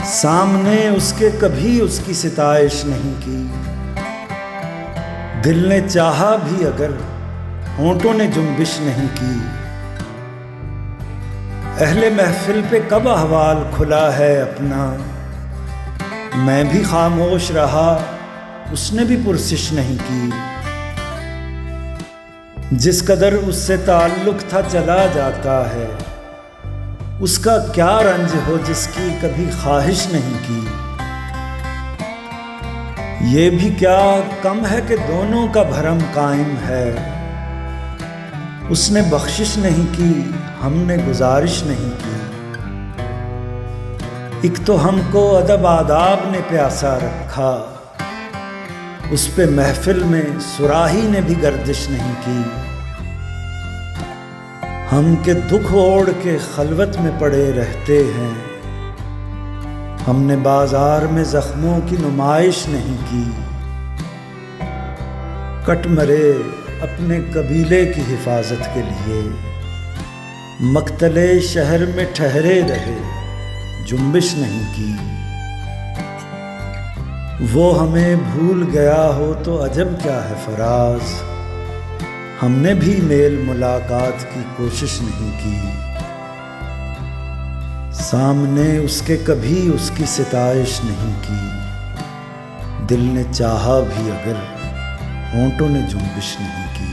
सामने उसके कभी उसकी सिताइश नहीं की। दिल ने चाहा भी अगर होंठों ने जुम्बिश नहीं की। अहले महफिल पे कब अहवाल खुला है अपना, मैं भी खामोश रहा उसने भी पुरसिश नहीं की। जिस कदर उससे ताल्लुक था चला जाता है, उसका क्या रंज हो जिसकी कभी ख्वाहिश नहीं की। ये भी क्या कम है कि दोनों का भरम कायम है, उसने बख्शिश नहीं की हमने गुजारिश नहीं की। एक तो हमको अदब आदाब ने प्यासा रखा, उस पे महफिल में सुराही ने भी गर्दिश नहीं की। हम के दुख ओढ़ के खलवत में पड़े रहते हैं, हमने बाजार में जख्मों की नुमाइश नहीं की। कट मरे अपने कबीले की हिफाजत के लिए, मक्तले शहर में ठहरे रहे जुम्बिश नहीं की। वो हमें भूल गया हो तो अजब क्या है फराज, हमने भी मेल मुलाकात की कोशिश नहीं की। सामने उसके कभी उसकी सिताइश नहीं की। दिल ने चाहा भी अगर होंठों ने जुम्बिश नहीं की।